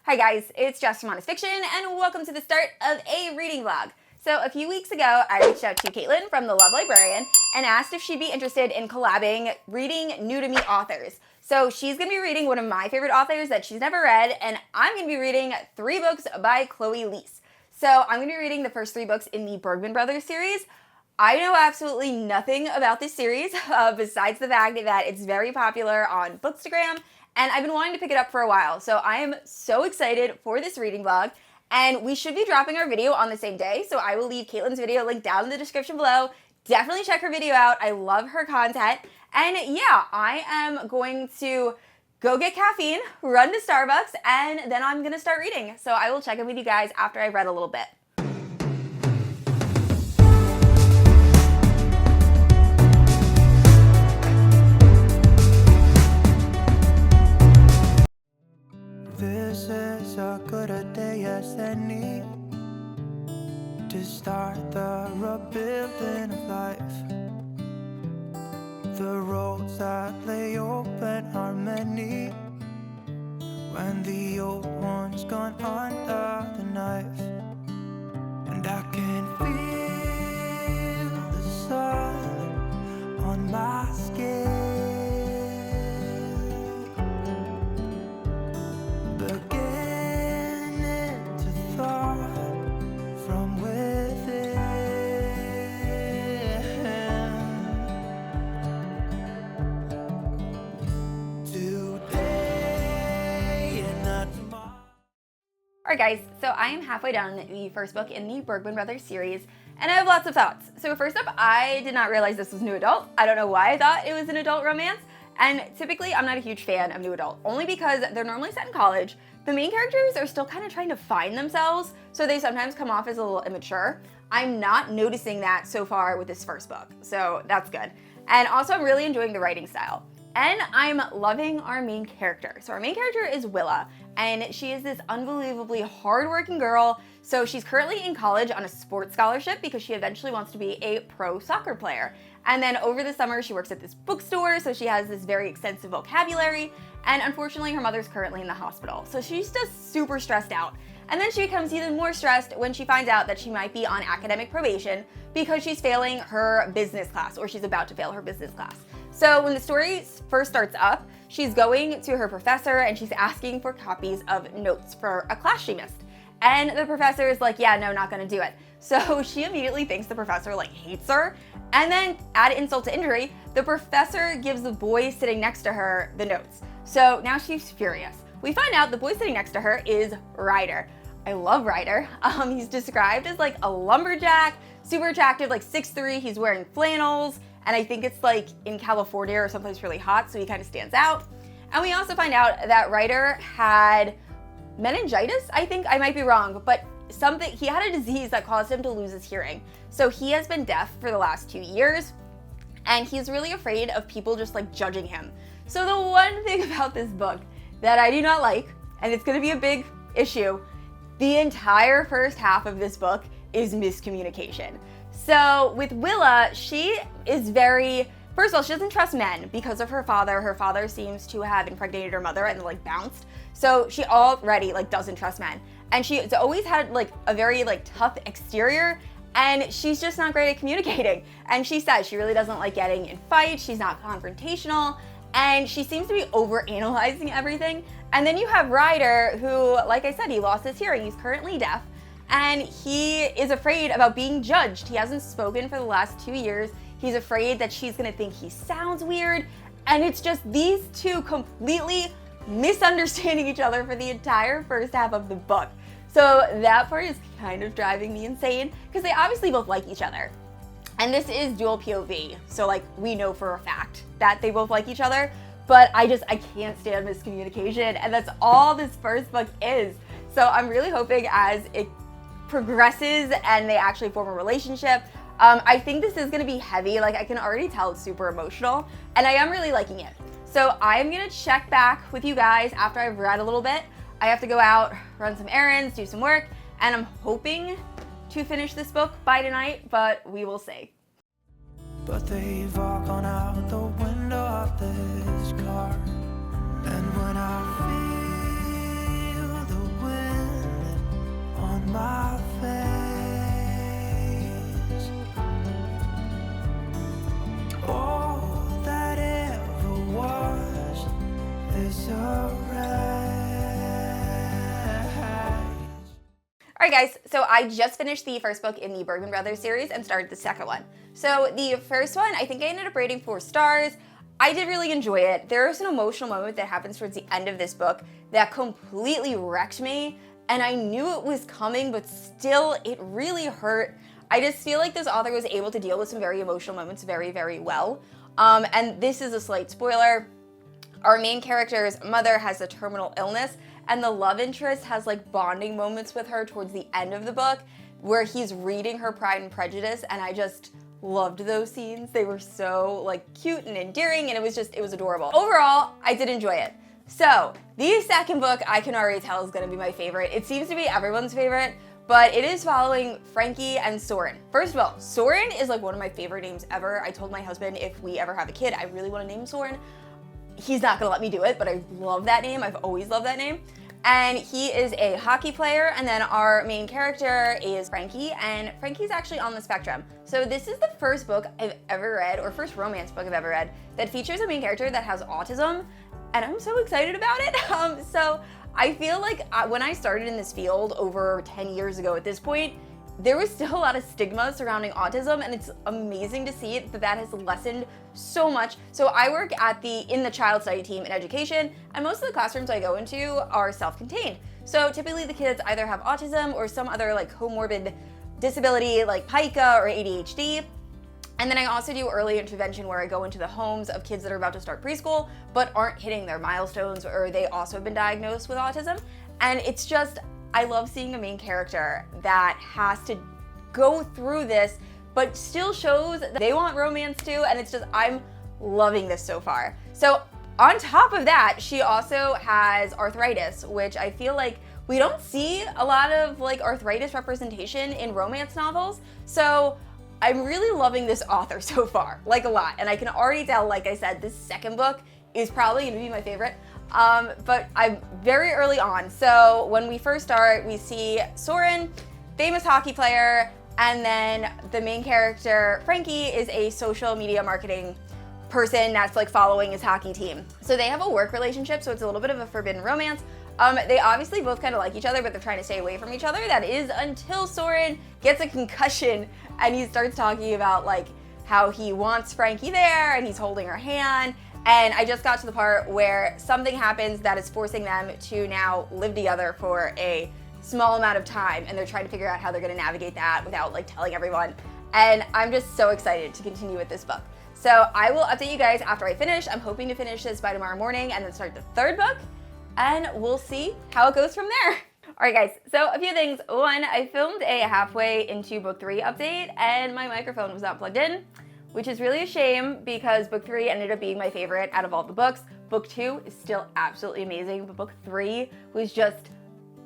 Hi guys, it's Jess from Honest Fiction, and welcome to the start of a reading vlog. So a few weeks ago, I reached out to Caitlin from TheLoveLibrarian and asked if she'd be interested in collabing reading new to me authors. So she's going to be reading one of my favorite authors that she's never read, and I'm going to be reading 3 books by Chloe Liese. So I'm going to be reading the first 3 books in the Bergman Brothers series. I know absolutely nothing about this series besides the fact that it's very popular on Bookstagram, and I've been wanting to pick it up for a while. So I am so excited for this reading vlog, and we should be dropping our video on the same day. So I will leave Caitlin's video linked down in the description below. Definitely check her video out. I love her content. And yeah, I am going to go get caffeine, run to Starbucks, and then I'm gonna start reading. So I will check in with you guys after I've read a little bit. This is a good a day as any to start the rebuilding of life. The roads that lay open are many when the old one's gone under the knife. And I can feel the sun on my skin, Alright guys, so I am halfway done the first book in the Bergman Brothers series, and I have lots of thoughts. So first up, I did not realize this was new adult. I don't know why I thought it was an adult romance, and typically I'm not a huge fan of new adult, only because they're normally set in college. The main characters are still kind of trying to find themselves, so they sometimes come off as a little immature. I'm not noticing that so far with this first book, so that's good. And also I'm really enjoying the writing style. And I'm loving our main character. So our main character is Willa, and she is this unbelievably hardworking girl. So she's currently in college on a sports scholarship because she eventually wants to be a pro soccer player. And then over the summer, she works at this bookstore, so she has this very extensive vocabulary. And unfortunately, her mother's currently in the hospital. So she's just super stressed out. And then she becomes even more stressed when she finds out that she might be on academic probation because she's failing her business class, or she's about to fail her business class. So when the story first starts up, she's going to her professor and she's asking for copies of notes for a class she missed. And the professor is like, yeah, no, not gonna do it. So she immediately thinks the professor hates her. And then add insult to injury, the professor gives the boy sitting next to her the notes. So now she's furious. We find out the boy sitting next to her is Ryder. I love Ryder. He's described as a lumberjack, super attractive, 6'3", he's wearing flannels, and I think it's in California or someplace really hot, so he kind of stands out. And we also find out that Ryder had meningitis, I think, I might be wrong, but he had a disease that caused him to lose his hearing. So he has been deaf for the last 2 years, and he's really afraid of people just judging him. So the one thing about this book that I do not like, and it's gonna be a big issue, the entire first half of this book is miscommunication. So with Willa, she is first of all, she doesn't trust men because of her father. Her father seems to have impregnated her mother and bounced. So she already doesn't trust men. And she's always had a very tough exterior, and she's just not great at communicating. And she says she really doesn't like getting in fights, she's not confrontational, and she seems to be overanalyzing everything. And then you have Ryder, who, like I said, he lost his hearing, he's currently deaf, and he is afraid about being judged. He hasn't spoken for the last 2 years. He's afraid that she's gonna think he sounds weird, and it's just these two completely misunderstanding each other for the entire first half of the book. So that part is kind of driving me insane, because they obviously both like each other. And this is dual POV, so we know for a fact that they both like each other, but I can't stand miscommunication, and that's all this first book is. So I'm really hoping as it progresses and they actually form a relationship, I think this is gonna be heavy. I can already tell it's super emotional, and I am really liking it. So I'm gonna check back with you guys after I've read a little bit. I have to go out, run some errands, do some work, and I'm hoping to finish this book by tonight, but we will see. But they've all gone out the window of this car, and when I feel the Alright guys, so I just finished the first book in the Bergman Brothers series and started the second one. So the first one, I think I ended up rating 4 stars. I did really enjoy it. There is an emotional moment that happens towards the end of this book that completely wrecked me, and I knew it was coming, but still it really hurt. I just feel like this author was able to deal with some very emotional moments very, very well. And this is a slight spoiler. Our main character's mother has a terminal illness, and the love interest has like bonding moments with her towards the end of the book where he's reading her Pride and Prejudice, and I just loved those scenes. They were so like cute and endearing, and it was adorable. Overall, I did enjoy it. So the second book I can already tell is gonna be my favorite. It seems to be everyone's favorite, but it is following Frankie and Soren. First of all, Soren is like one of my favorite names ever. I told my husband if we ever have a kid, I really wanna name Soren. He's not gonna let me do it, but I love that name. I've always loved that name. And he is a hockey player, and then our main character is Frankie, and Frankie's actually on the spectrum. So this is the first book I've ever read, or first romance book I've ever read, that features a main character that has autism, and I'm so excited about it. So I feel like when I started in this field over 10 years ago at this point, there was still a lot of stigma surrounding autism, and it's amazing to see that has lessened so much. So I work in the child study team in education, and most of the classrooms I go into are self-contained. So typically the kids either have autism or some other like comorbid disability like pica or ADHD. And then I also do early intervention where I go into the homes of kids that are about to start preschool but aren't hitting their milestones, or they also have been diagnosed with autism. And it's just, I love seeing a main character that has to go through this but still shows that they want romance too, and it's just, I'm loving this so far. So on top of that, she also has arthritis, which I feel like we don't see a lot of like arthritis representation in romance novels. So I'm really loving this author so far, like a lot. And I can already tell, like I said, this second book is probably gonna be my favorite. But I'm very early on. So when we first start, we see Soren, famous hockey player, and then the main character, Frankie, is a social media marketing person that's like following his hockey team. So they have a work relationship, so it's a little bit of a forbidden romance. They obviously both kind of like each other, but they're trying to stay away from each other. That is until Soren gets a concussion and he starts talking about like how he wants Frankie there and he's holding her hand. And I just got to the part where something happens that is forcing them to now live together for a small amount of time, and they're trying to figure out how they're gonna navigate that without like telling everyone. And I'm just so excited to continue with this book. So I will update you guys after I finish. I'm hoping to finish this by tomorrow morning and then start the third book, and we'll see how it goes from there. All right guys, so a few things. One, I filmed a halfway into book 3 update and my microphone was not plugged in, which is really a shame because book 3 ended up being my favorite out of all the books. Book 2 is still absolutely amazing, but book 3 was just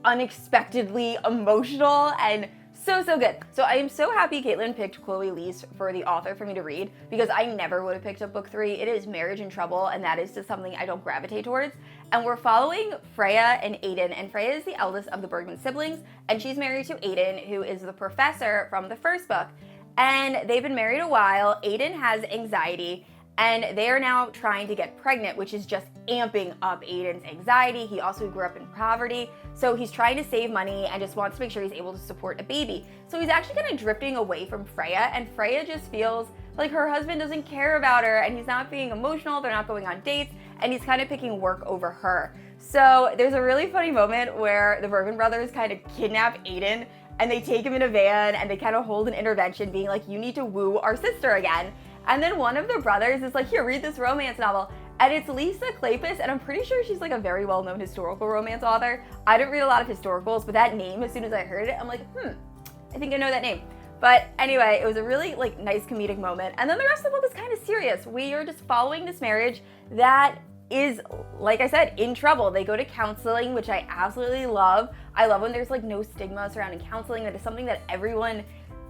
unexpectedly emotional and so good. So I am so happy Caitlin picked Chloe Liese for the author for me to read, because I never would have picked up book 3. It is Marriage in Trouble, and that is just something I don't gravitate towards. And we're following Freya and Aiden, and Freya is the eldest of the Bergman siblings, and she's married to Aiden, who is the professor from the first book. And they've been married a while. Aiden has anxiety, and they are now trying to get pregnant, which is just amping up Aiden's anxiety. He also grew up in poverty, so he's trying to save money and just wants to make sure he's able to support a baby. So he's actually kind of drifting away from Freya, and Freya just feels like her husband doesn't care about her, and he's not being emotional, they're not going on dates, and he's kind of picking work over her. So there's a really funny moment where the Bergman brothers kind of kidnap Aiden, and they take him in a van, and they kind of hold an intervention being like, you need to woo our sister again. And then one of the brothers is like, here, read this romance novel. And it's Lisa Kleypas, and I'm pretty sure she's like a very well-known historical romance author. I don't read a lot of historicals, but that name, as soon as I heard it, I'm like, I think I know that name. But anyway, it was a really like nice comedic moment. And then the rest of the book is kind of serious. We are just following this marriage that is, like I said, in trouble. They go to counseling, which I absolutely love. I love when there's like no stigma surrounding counseling. That is something that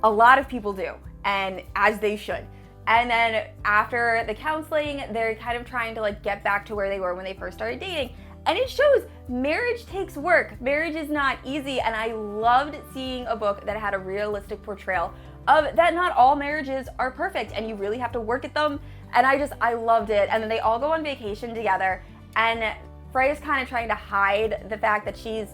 a lot of people do, and as they should. And then after the counseling, they're kind of trying to like get back to where they were when they first started dating. And it shows marriage takes work. Marriage is not easy. And I loved seeing a book that had a realistic portrayal of that not all marriages are perfect and you really have to work at them. And I loved it. And then they all go on vacation together, and Freya's kind of trying to hide the fact that she's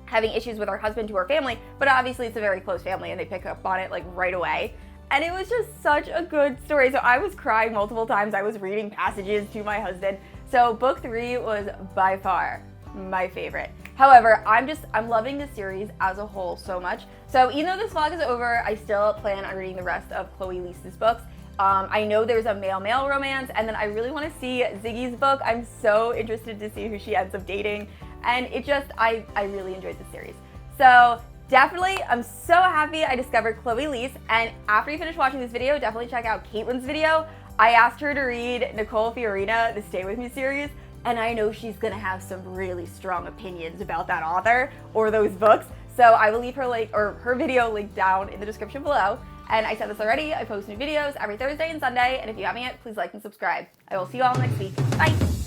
having issues with her husband to her family, but obviously it's a very close family and they pick up on it like right away. And it was just such a good story. So I was crying multiple times. I was reading passages to my husband. So book 3 was by far my favorite. However, I'm loving the series as a whole so much. So even though this vlog is over, I still plan on reading the rest of Chloe Liese's books. I know there's a male-male romance, and then I really want to see Ziggy's book. I'm so interested to see who she ends up dating. And it just, I really enjoyed the series. So definitely, I'm so happy I discovered Chloe Liese. And after you finish watching this video, definitely check out Caitlin's video. I asked her to read Nicole Fiorina, the Stay With Me series, and I know she's gonna have some really strong opinions about that author or those books. So I will leave her link, or her video link down in the description below. And I said this already, I post new videos every Thursday and Sunday, and if you haven't yet, please like and subscribe. I will see you all next week. Bye!